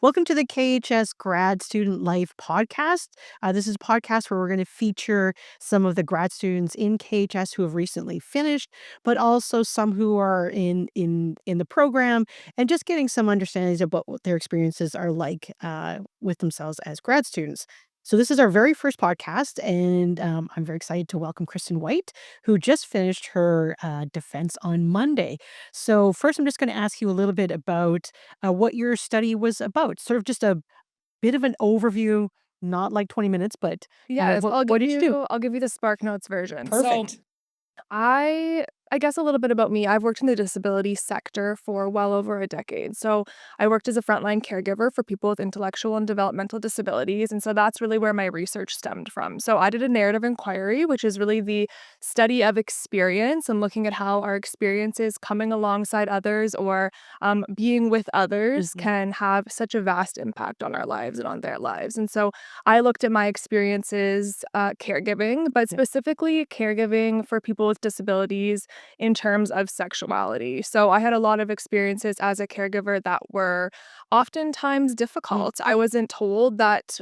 Welcome to the KHS Grad Student Life podcast. This is a podcast where we're going to feature some of the grad students in KHS who have recently finished, but also some who are in the program, and just getting some understandings about what their experiences are like with themselves as grad students. So this is our very first podcast, and I'm very excited to welcome Kristen White, who just finished her defense on Monday. So first, I'm just going to ask you a little bit about what your study was about. Sort of just a bit of an overview, not like 20 minutes, but Yes, what did you do? I'll give you the Spark Notes version. So Perfect. I guess a little bit about me. I've worked in the disability sector for well over a decade. So I worked as a frontline caregiver for people with intellectual and developmental disabilities. And so that's really where my research stemmed from. So I did a narrative inquiry, which is really the study of experience and looking at how our experiences coming alongside others or being with others Mhm. can have such a vast impact on our lives and on their lives. And so I looked at my experiences caregiving, but Yeah. specifically caregiving for people with disabilities in terms of sexuality. So I had a lot of experiences as a caregiver that were oftentimes Mm. difficult. I wasn't told that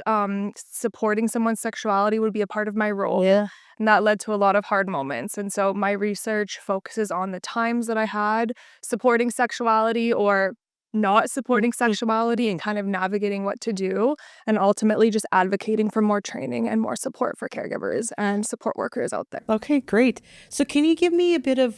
supporting someone's sexuality would be a part of my role. Yeah. And that led to a lot of hard moments. And so my research focuses on the times that I had supporting sexuality or not supporting Mhm. sexuality and kind of navigating what to do and ultimately just advocating for more training and more support for caregivers and support workers out there. Okay, great. So can you give me a bit of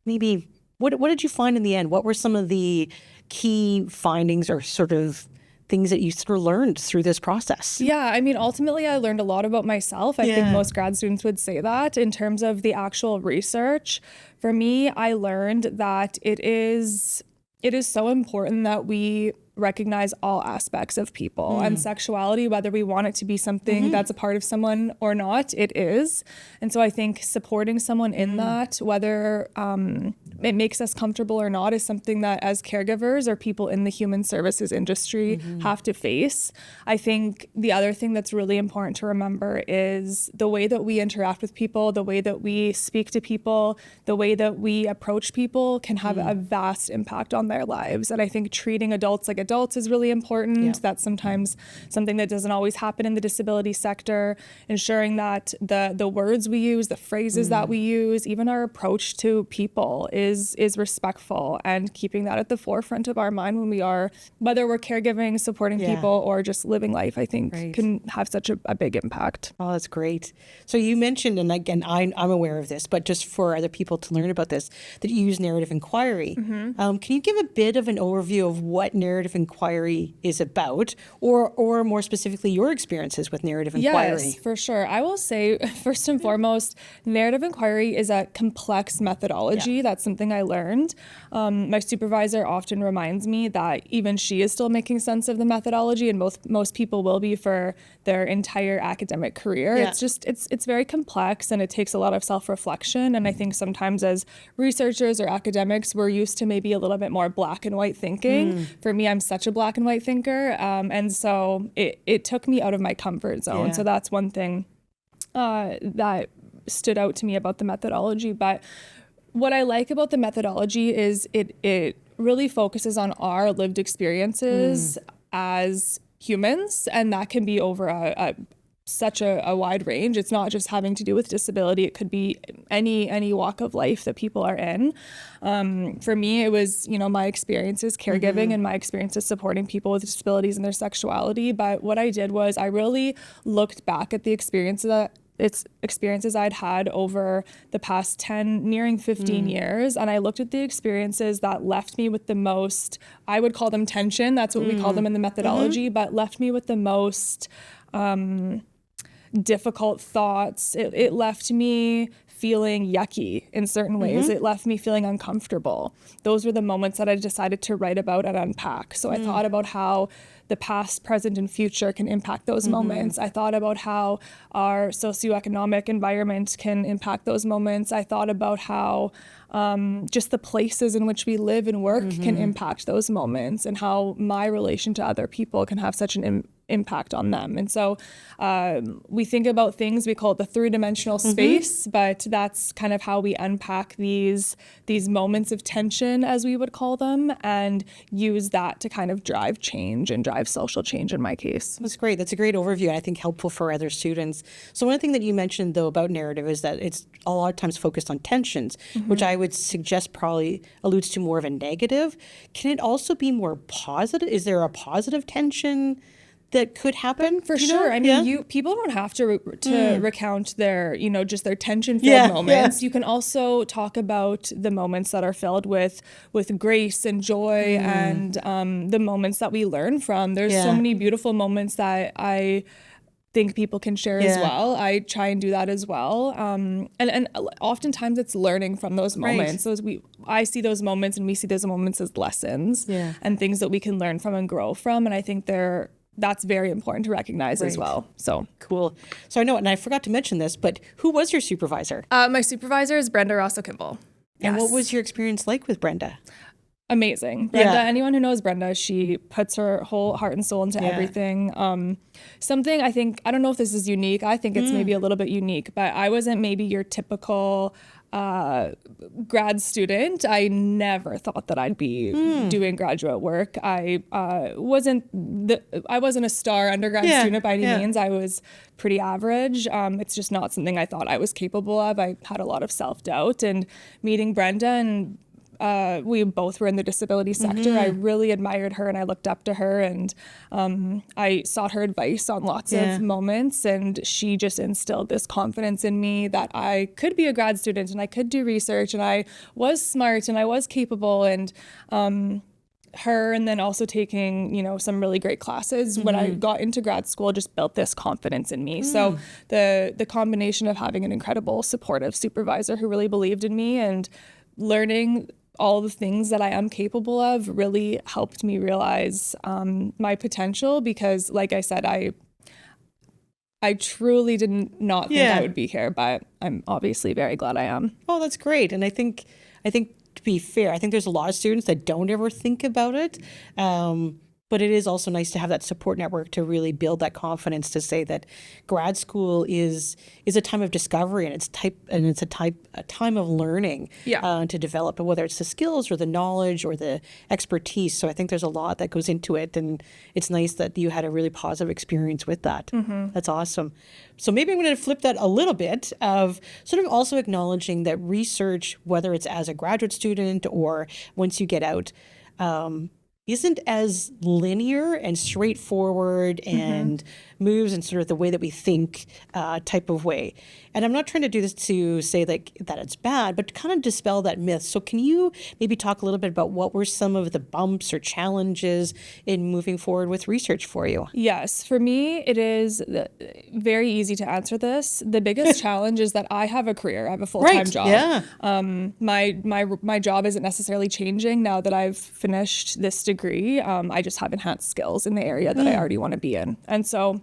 maybe what did you find in the end? What were some of the key findings or sort of things that you sort of learned through this process? Yeah, I mean, ultimately, I learned a lot about myself. I think Yeah. most grad students would say that in terms of the actual research. For me, I learned that it is so important that we recognize all aspects of people and Mm. sexuality, whether we want it to be something Hmm. that's a part of someone or not, it is. And so I think supporting someone in Mm. that, whether it makes us comfortable or not, is something that as caregivers or people in the human services industry Hmm. have to face. I think the other thing that's really important to remember is the way that we interact with people, the way that we speak to people, the way that we approach people can have a vast impact on their lives. And I think treating adults like adults is really important. Yeah. That's sometimes something that doesn't always happen in the disability sector. Ensuring that the words we use, the phrases that we use, even our approach to people is respectful, and keeping that at the forefront of our mind when we are, whether we're caregiving, supporting Yeah. people, or just living life, I think Right. can have such a big impact. Oh, that's great. So you mentioned, and again, I'm aware of this, but just for other people to learn about this, that you use narrative inquiry. Can you give a bit of an overview of what narrative inquiry is about, or more specifically, your experiences with narrative Yes, inquiry? for sure. I will say, first and foremost, narrative inquiry is a complex Yeah. methodology. That's something I learned. My supervisor often reminds me that even she is still making sense of the methodology, and most people will be for their entire academic career. Yeah. It's just it's very complex, and it takes a lot of self-reflection. And I think sometimes as researchers or academics, we're used to maybe a little bit more black and white thinking. For me, I'm such a black and white thinker, and so it took me out of my comfort zone. Yeah. So that's one thing that stood out to me about the methodology. But what I like about the methodology is it really focuses on our lived experiences as humans, and that can be over such a wide range. It's not just having to do with disability. It could be any walk of life that people are in. For me, it was, my experiences caregiving and my experiences supporting people with disabilities and their sexuality. But what I did was I really looked back at the experiences I'd had over the past 10, nearing 15 years. And I looked at the experiences that left me with the most, I would call them tension. That's what we call them in the methodology, but left me with the most difficult thoughts. It left me feeling yucky in certain ways. It left me feeling uncomfortable. Those were the moments that I decided to write about and unpack. So I thought about how the past, present, and future can impact those moments. I thought about how our socioeconomic environment can impact those moments. I thought about how just the places in which we live and work can impact those moments, and how my relation to other people can have such an impact on them. And so we think about things, we call it the three-dimensional space, but that's kind of how we unpack these moments of tension, as we would call them, and use that to kind of drive change and drive social change in my case. That's great. That's a great overview, and I think helpful for other students. So one thing that you mentioned, though, about narrative is that it's a lot of times focused on tensions, which I would suggest probably alludes to more of a negative. Can it also be more positive? Is there a positive tension that could happen? For sure. I mean, people don't have to recount their, just their tension-filled moments. You can also talk about the moments that are filled with grace and joy, and the moments that we learn from. There's so many beautiful moments that I think people can share as well. I try and do that as well. And oftentimes it's learning from those moments. So I see those moments, and we see those moments as lessons and things that we can learn from and grow from. And I think that's very important to recognize as well. So cool. So I know, and I forgot to mention this, but who was your supervisor? My supervisor is Brenda Rosso-Kimball. And what was your experience like with Brenda? Amazing. Brenda, anyone who knows Brenda, she puts her whole heart and soul into everything. Something I think, I don't know if this is unique. I think it's maybe a little bit unique, but I wasn't maybe your typical grad student. I never thought that I'd be doing graduate work. I wasn't a star undergrad student by any means. I was pretty average. It's just not something I thought I was capable of. I had a lot of self-doubt, and meeting Brenda, and we both were in the disability sector. I really admired her, and I looked up to her, and I sought her advice on lots of moments, and she just instilled this confidence in me that I could be a grad student, and I could do research, and I was smart, and I was capable. And her, and then also taking, some really great classes when I got into grad school, just built this confidence in me. So the combination of having an incredible supportive supervisor who really believed in me, and learning all the things that I am capable of, really helped me realize my potential, because like I said, I truly did not think I would be here, but I'm obviously very glad I am. Oh, that's great. And I think to be fair, I think there's a lot of students that don't ever think about it. But it is also nice to have that support network to really build that confidence to say that grad school is a time of discovery, and it's a time of learning to develop, whether it's the skills or the knowledge or the expertise. So I think there's a lot that goes into it, and it's nice that you had a really positive experience with that. That's awesome. So maybe I'm going to flip that a little bit of sort of also acknowledging that research, whether it's as a graduate student or once you get out, isn't as linear and straightforward and moves in sort of the way that we think type of way. And I'm not trying to do this to say that it's bad, but to kind of dispel that myth. So can you maybe talk a little bit about what were some of the bumps or challenges in moving forward with research for you? Yes, for me, it is very easy to answer this. The biggest challenge is that I have a career. I have a full-time job. Yeah. My job isn't necessarily changing now that I've finished this degree. I just have enhanced skills in the area that I already want to be in. And so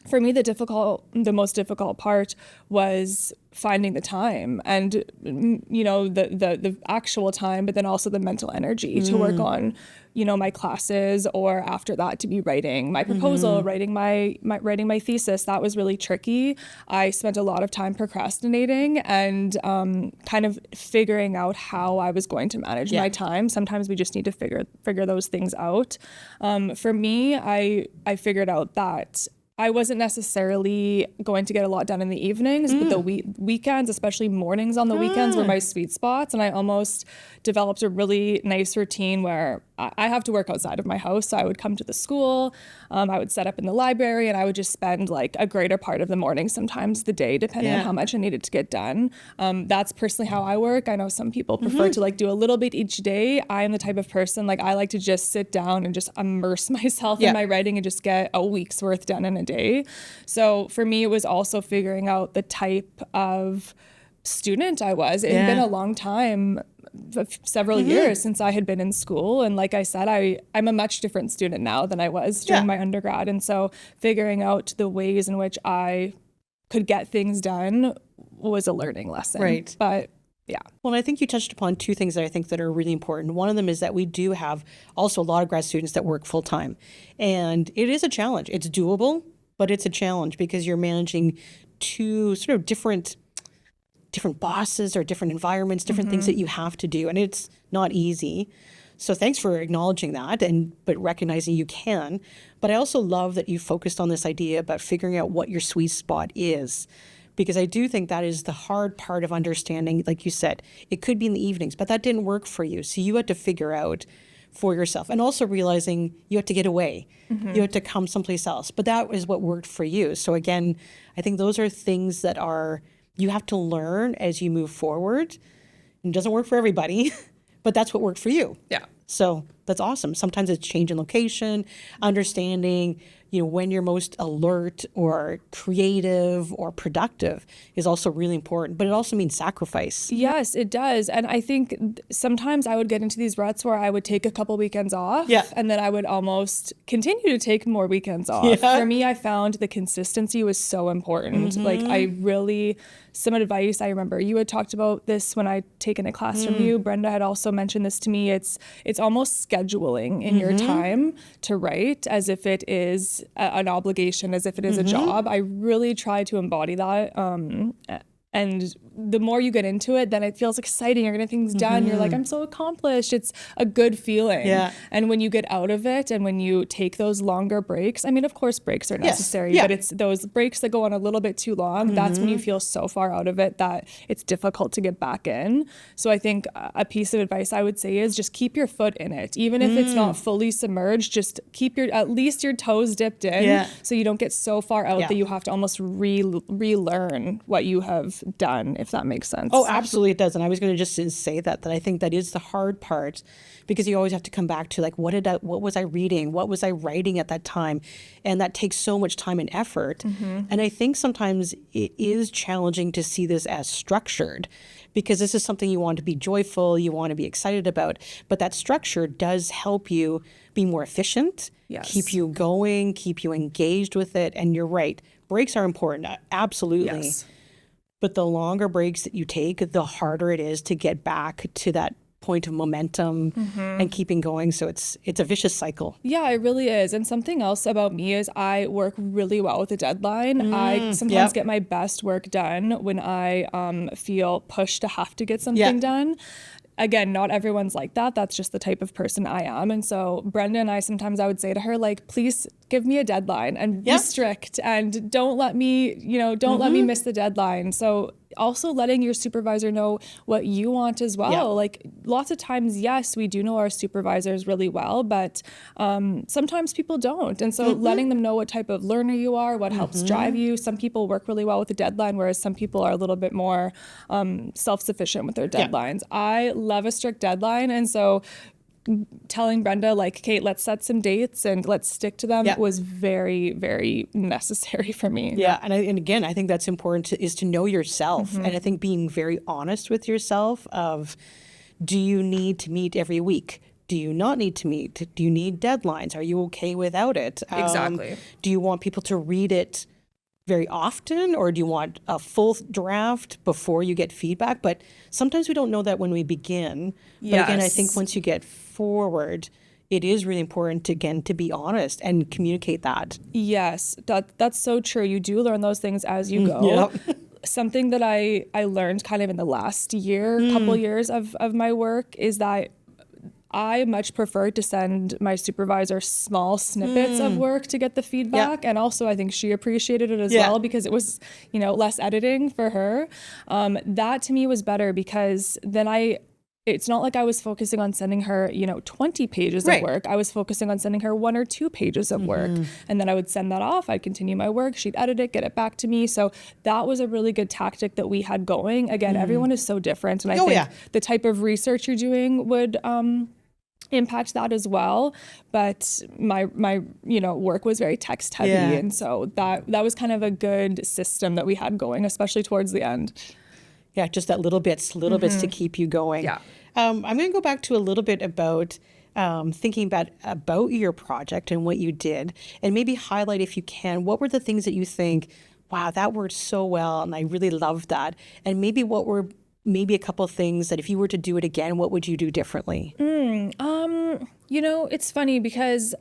for me, the most difficult part was finding the time, and the actual time, but then also the mental energy to work on my classes, or after that to be writing my proposal, writing my thesis. That was really tricky. I spent a lot of time procrastinating and kind of figuring out how I was going to manage my time. Sometimes we just need to figure those things out. For me, I figured out that I wasn't necessarily going to get a lot done in the evenings, but the weekends, especially mornings on the weekends, were my sweet spots. And I almost developed a really nice routine where I have to work outside of my house. So I would come to the school, I would set up in the library, and I would just spend like a greater part of the morning, sometimes the day, depending on how much I needed to get done. That's personally how I work. I know some people prefer to like do a little bit each day. I am the type of person, like I like to just sit down and just immerse myself in my writing and just get a week's worth done in a day. So for me, it was also figuring out the type of student I was. It had been a long time, several years since I had been in school. And like I said, I'm a much different student now than I was during my undergrad. And so figuring out the ways in which I could get things done was a learning lesson. Right. But Yeah. Well, I think you touched upon two things that I think that are really important. One of them is that we do have also a lot of grad students that work full time, and it is a challenge. It's doable, but it's a challenge because you're managing two sort of different bosses or different environments, different things that you have to do, and it's not easy. So thanks for acknowledging that but recognizing you can. But I also love that you focused on this idea about figuring out what your sweet spot is, because I do think that is the hard part of understanding. Like you said, it could be in the evenings, but that didn't work for you. So you had to figure out for yourself, and also realizing you had to get away. You had to come someplace else, but that is what worked for you. So again, I think those are things that you have to learn as you move forward. It doesn't work for everybody, but that's what worked for you. Yeah. So that's awesome. Sometimes it's changing location, understanding, when you're most alert or creative or productive is also really important, but it also means sacrifice. Yes, it does. And I think sometimes I would get into these ruts where I would take a couple weekends off, Yeah. and then I would almost continue to take more weekends off. Yeah. For me, I found the consistency was so important. Like some advice, I remember you had talked about this when I'd taken a class from you. Brenda had also mentioned this to me. It's almost scheduling in your time to write as if it is an obligation, as if it is a job. I really try to embody that. And the more you get into it, then it feels exciting. You're getting things done. You're like, I'm so accomplished. It's a good feeling. Yeah. And when you get out of it and when you take those longer breaks, I mean, of course, breaks are necessary, Yeah. but it's those breaks that go on a little bit too long. That's when you feel so far out of it that it's difficult to get back in. So I think a piece of advice I would say is just keep your foot in it. Even if it's not fully submerged, just keep at least your toes dipped in. Yeah. So you don't get so far out Yeah. that you have to almost relearn what you have done, if that makes sense. Oh, absolutely it does. And I was going to just say that I think that is the hard part, because you always have to come back to like, what was I reading? What was I writing at that time? And that takes so much time and effort. And I think sometimes it is challenging to see this as structured, because this is something you want to be joyful, you want to be excited about, but that structure does help you be more efficient, Yes. keep you going, keep you engaged with it. And you're right, breaks are important, absolutely. Yes. But the longer breaks that you take, the harder it is to get back to that point of momentum and keeping going. So it's a vicious cycle. Yeah, it really is. And something else about me is I work really well with a deadline. I sometimes get my best work done when I feel pushed to have to get something done. Again, not everyone's like that. That's just the type of person I am. And so Brenda and I, sometimes I would say to her, like, please give me a deadline and be strict and don't let me miss the deadline. So also letting your supervisor know what you want as well. Yeah. Like lots of times, yes, we do know our supervisors really well, but sometimes people don't. And so letting them know what type of learner you are, what helps drive you. Some people work really well with a deadline, whereas some people are a little bit more self-sufficient with their deadlines. I love a strict deadline. And so telling Brenda, like, Kate, let's set some dates and let's stick to them was very, very necessary for me. Yeah. And again, I think that's important is to know yourself. And I think being very honest with yourself of, do you need to meet every week? Do you not need to meet? Do you need deadlines? Are you okay without it? Exactly. Do you want people to read it very often, or do you want a full draft before you get feedback? But sometimes we don't know that when we begin. But again, I think once you get forward, it is really important to be honest and communicate that. Yes, that's so true. You do learn those things as you go. Something that I learned kind of in the last couple years of my work is that I much prefer to send my supervisor small snippets of work to get the feedback. And also I think she appreciated it as well, because it was, less editing for her. That to me was better, because then it's not like I was focusing on sending her, 20 pages of work. I was focusing on sending her 1 or 2 pages of work. And then I would send that off. I'd continue my work. She'd edit it, get it back to me. So that was a really good tactic that we had going. Again, everyone is so different. And I think the type of research you're doing would impact that as well. But my work was very text heavy. And so that was kind of a good system that we had going, especially towards the end. Yeah, just that little bits to keep you going. Yeah. I'm going to go back to a little bit about thinking about your project and what you did, and maybe highlight, if you can, what were the things that you think, wow, that worked so well, and I really loved that, and maybe what were maybe a couple of things that if you were to do it again, what would you do differently? It's funny because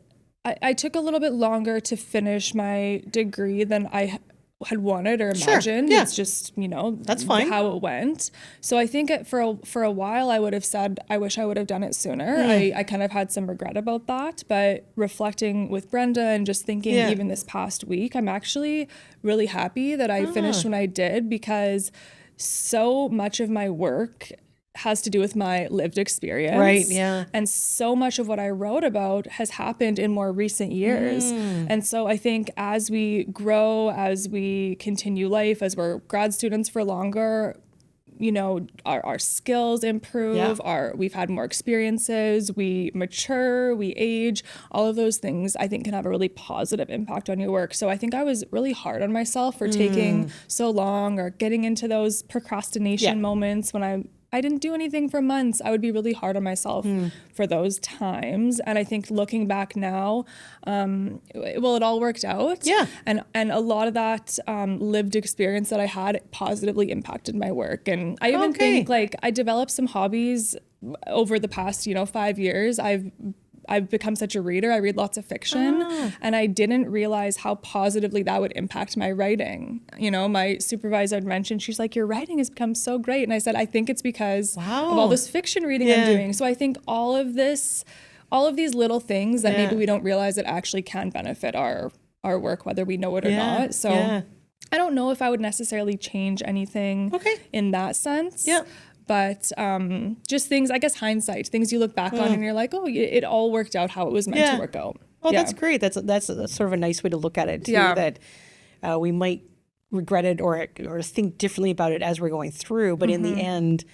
I took a little bit longer to finish my degree than I had wanted or Sure, imagined. yeah. It's just, That's fine. how it went. So I think for a while I would have said, I wish I would have done it sooner. I kind of had some regret about that, but reflecting with Brenda and just thinking Yeah. even this past week, I'm actually really happy that I finished when I did, because so much of my work has to do with my lived experience. Right, yeah. And so much of what I wrote about has happened in more recent years. And so I think as we grow, as we continue life, as we're grad students for longer, our skills improve, we've had more experiences, we mature, we age, all of those things I think can have a really positive impact on your work. So I think I was really hard on myself for taking so long or getting into those procrastination moments when I didn't do anything for months. I would be really hard on myself for those times. And I think looking back now, it all worked out. Yeah. And a lot of that lived experience that I had positively impacted my work. And I even think I developed some hobbies over the past, 5 years. I've become such a reader. I read lots of fiction, and I didn't realize how positively that would impact my writing. My supervisor had mentioned, she's like, your writing has become so great. And I said, I think it's because of all this fiction reading I'm doing. So I think all of these little things that maybe we don't realize that actually can benefit our work, whether we know it or not. So I don't know if I would necessarily change anything in that sense. Yeah. But just things, I guess, hindsight, things you look back on and you're like, oh, it all worked out how it was meant to work out. Oh, that's great. That's sort of a nice way to look at it too. Yeah. That we might regret it or think differently about it as we're going through, but in the end,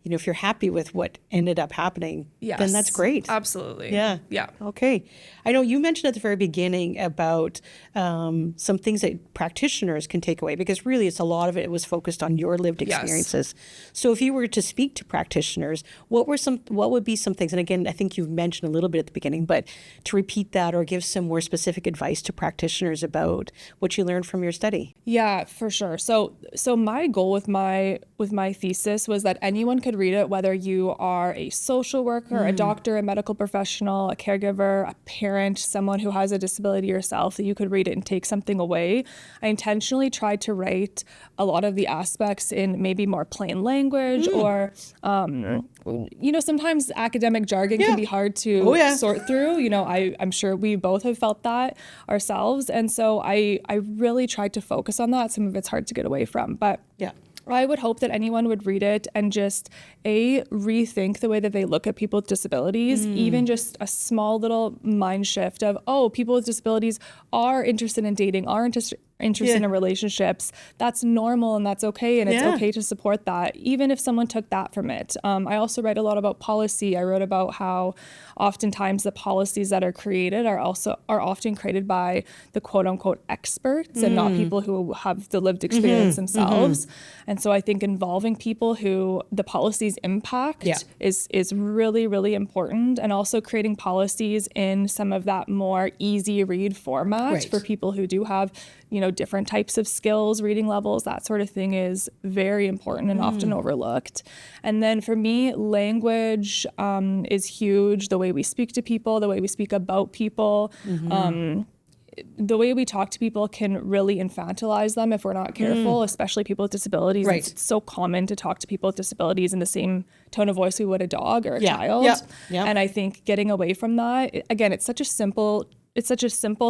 if you're happy with what ended up happening, then that's great. Absolutely. Yeah. Yeah. Okay. I know you mentioned at the very beginning about some things that practitioners can take away, because really it's a lot of it was focused on your lived experiences. So if you were to speak to practitioners, what would be some things? And again, I think you've mentioned a little bit at the beginning, but to repeat that or give some more specific advice to practitioners about what you learned from your study. Yeah, for sure. So my goal with my thesis was that anyone could read it, whether you are a social worker, a doctor, a medical professional, a caregiver, a parent, someone who has a disability yourself, that you could read it and take something away. I intentionally tried to write a lot of the aspects in maybe more plain language or, sometimes academic jargon can be hard to sort through. I'm sure we both have felt that ourselves. And so I really tried to focus on that. Some of it's hard to get away from, but I would hope that anyone would read it and just rethink the way that they look at people with disabilities, even just a small little mind shift of, people with disabilities are interested in dating, are interested in relationships. That's normal and that's okay, and it's okay to support that, even if someone took that from it. I also write a lot about policy. I wrote about how oftentimes the policies that are created are often created by the quote unquote experts and not people who have the lived experience themselves. And so I think involving people who the policies impact is really, really important, and also creating policies in some of that more easy read format for people who do have different types of skills, reading levels, that sort of thing is very important and often overlooked. And then for me, language is huge. The way we speak to people, the way we speak about people, the way we talk to people can really infantilize them if we're not careful, especially people with disabilities. Right. It's so common to talk to people with disabilities in the same tone of voice we would a dog or a child. And I think getting away from that, again, it's such a simple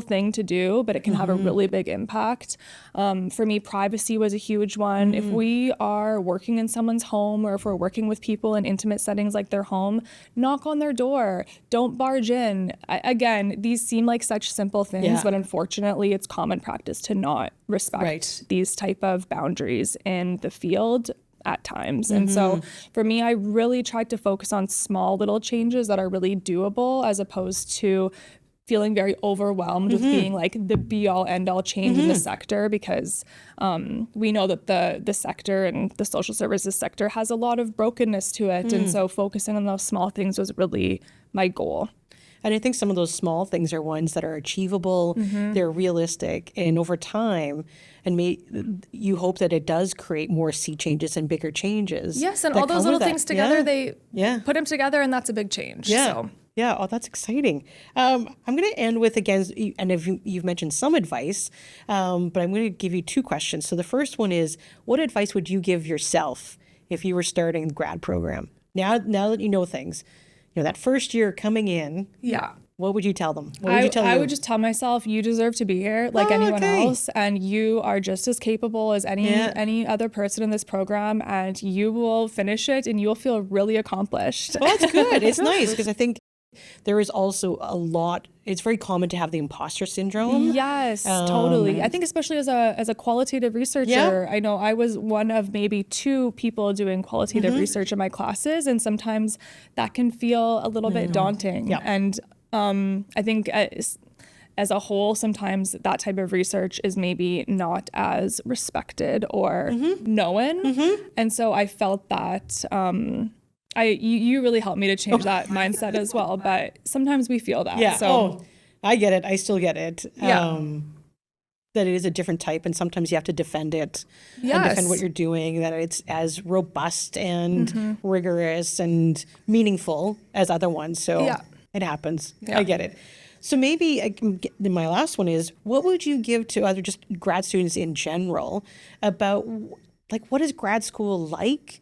thing to do, but it can have a really big impact. For me, privacy was a huge one. If we are working in someone's home, or if we're working with people in intimate settings like their home, knock on their door. Don't barge in. Again, these seem like such simple things, but unfortunately, it's common practice to not respect these type of boundaries in the field at times. And so for me, I really tried to focus on small little changes that are really doable, as opposed to feeling very overwhelmed with being like the be all end all change in the sector, because we know that the sector and the social services sector has a lot of brokenness to it. And so focusing on those small things was really my goal. And I think some of those small things are ones that are achievable, they're realistic, and over time, you hope that it does create more sea changes and bigger changes. Yes, and that all those come little with that. things together, they Yeah. put them together, and that's a big change. Yeah. So. Yeah. Oh, that's exciting. I'm going to end with, again, and if you've mentioned some advice, but I'm going to give you two questions. So the first one is, what advice would you give yourself if you were starting the grad program? Now that you know things, that first year coming in, Yeah. what would you tell them? What would you tell I you? would just tell myself, you deserve to be here like anyone okay. else, and you are just as capable as any other person in this program, and you will finish it and you'll feel really accomplished. Well, that's good. It's nice because I think there is also it's very common to have the imposter syndrome. Yes, totally. I think especially as a qualitative researcher, I know I was one of maybe 2 people doing qualitative research in my classes, and sometimes that can feel a little bit daunting. Yeah. And I think as a whole, sometimes that type of research is maybe not as respected or known. And so I felt that you really helped me to change that mindset as well. But sometimes we feel that. Yeah. So I get it. I still get it. Yeah. That it is a different type, and sometimes you have to defend it and Yes. defend what you're doing, that it's as robust and rigorous and meaningful as other ones. So Yeah. it happens. Yeah. I get it. So maybe my last one is, what would you give to other just grad students in general about, like, what is grad school like?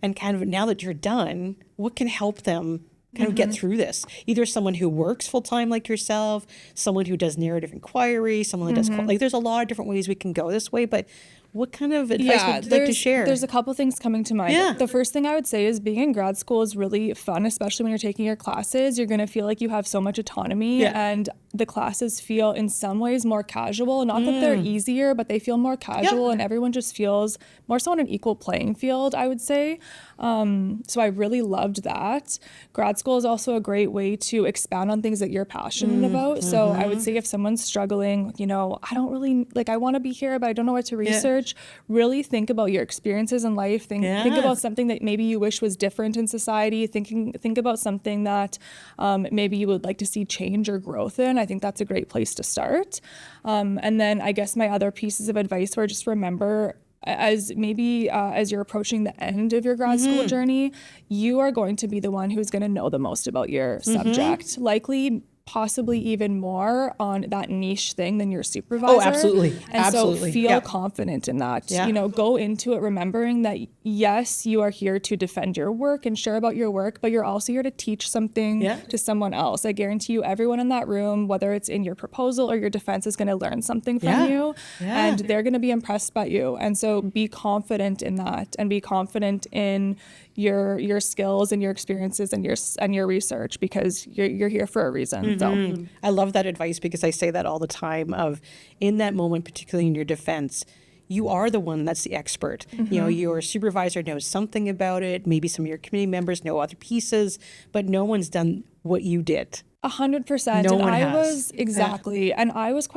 And kind of now that you're done, what can help them kind of get through this? Either someone who works full time like yourself, someone who does narrative inquiry, someone who does like, there's a lot of different ways we can go this way, but what kind of advice would you like to share? There's a couple things coming to mind. Yeah. The first thing I would say is being in grad school is really fun, especially when you're taking your classes. You're going to feel like you have so much autonomy, Yeah. and the classes feel in some ways more casual. Not that they're easier, but they feel more casual, and everyone just feels more so on an equal playing field, I would say. So I really loved that. Grad school is also a great way to expand on things that you're passionate about. So I would say if someone's struggling, I don't really, I want to be here, but I don't know what to research. Really think about your experiences in life. Think about something that maybe you wish was different in society. Think about something that maybe you would like to see change or growth in. I think that's a great place to start. And then I guess my other pieces of advice were just remember, as you're approaching the end of your grad school journey, you are going to be the one who's going to know the most about your subject. Likely, possibly even more on that niche thing than your supervisor. Oh, absolutely. And Absolutely. so feel Yeah. confident in that. Yeah. Go into it remembering that, yes, you are here to defend your work and share about your work, but you're also here to teach something to someone else. I guarantee you everyone in that room, whether it's in your proposal or your defense, is going to learn something from you, and they're going to be impressed by you. And so be confident in that, and be confident in your skills and your experiences and your research, because you're here for a reason. So I love that advice, because I say that all the time of, in that moment, particularly in your defense, you are the one that's the expert. Your supervisor knows something about it. Maybe some of your committee members know other pieces, but no one's done what you did. 100%. No And one I has. was exactly, and I was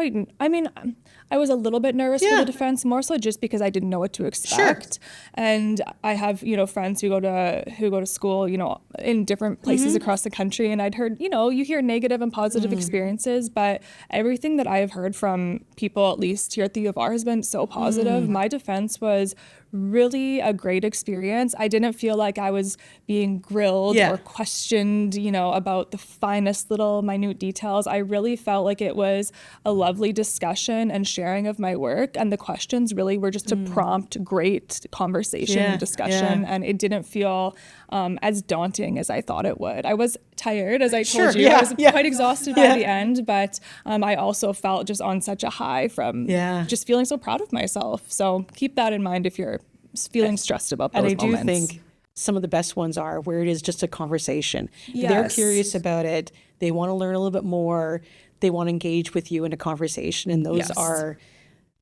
I was a little bit nervous for the defense, more so just because I didn't know what to expect. And I have, friends who go to school, in different places across the country. And I'd heard, you hear negative and positive experiences, but everything that I have heard from people, at least here at the U of R, has been so positive. My defense was really a great experience. I didn't feel like I was being grilled or questioned, about the finest little minute details. I really felt like it was a lovely discussion and sharing of my work, and the questions really were just to prompt great conversation and discussion, and it didn't feel as daunting as I thought it would. I was tired, as I told you. I was quite exhausted by the end, but I also felt just on such a high from just feeling so proud of myself. So keep that in mind if you're feeling stressed about those And I moments. do think some of the best ones are where it is just a conversation. They're Yes. curious about it. They want to learn a little bit more. They want to engage with you in a conversation. And those Yes. are,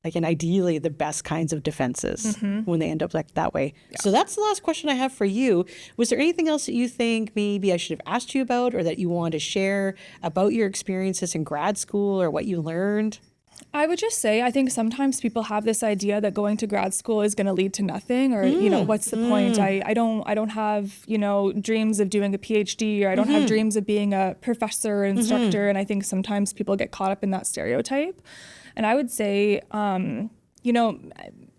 and ideally, the best kinds of defenses when they end up like that way. So that's the last question I have for you. Was there anything else that you think maybe I should have asked you about, or that you want to share about your experiences in grad school or what you learned? I would just say, I think sometimes people have this idea that going to grad school is going to lead to nothing, or, you know, what's the point? I don't have, you know, dreams of doing a PhD, or I don't have dreams of being a professor or instructor. And I think sometimes people get caught up in that stereotype. And I would say, you know,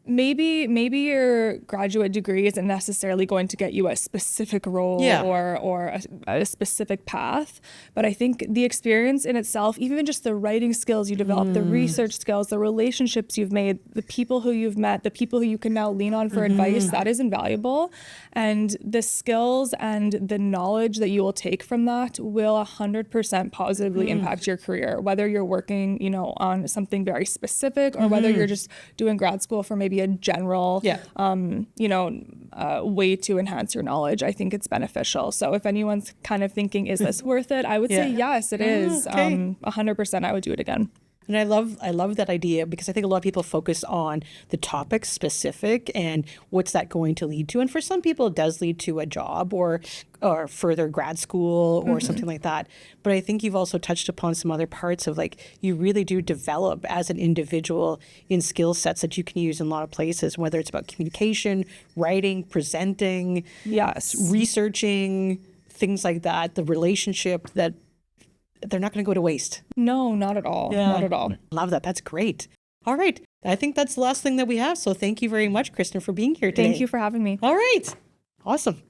maybe your graduate degree isn't necessarily going to get you a specific role or a specific path, but I think the experience in itself, even just the writing skills you develop, the research skills, the relationships you've made, the people who you've met, the people who you can now lean on for advice, that is invaluable. And the skills and the knowledge that you will take from that will 100% positively impact your career, whether you're working, you know, on something very specific, or whether you're just doing grad school for maybe a general, you know, way to enhance your knowledge. I think it's beneficial. So if anyone's kind of thinking, is this worth it? I would say yes, it is. 100%, I would do it again. And I love that idea, because I think a lot of people focus on the topic specific and what's that going to lead to. And for some people, it does lead to a job or further grad school or something like that. But I think you've also touched upon some other parts of, like, you really do develop as an individual in skill sets that you can use in a lot of places, whether it's about communication, writing, presenting, researching, things like that, the relationship, that they're not going to go to waste. No, not at all. Not at all. Love that. That's great. All right. I think that's the last thing that we have. So thank you very much, Kristen, for being here today. Thank you for having me. All right. Awesome.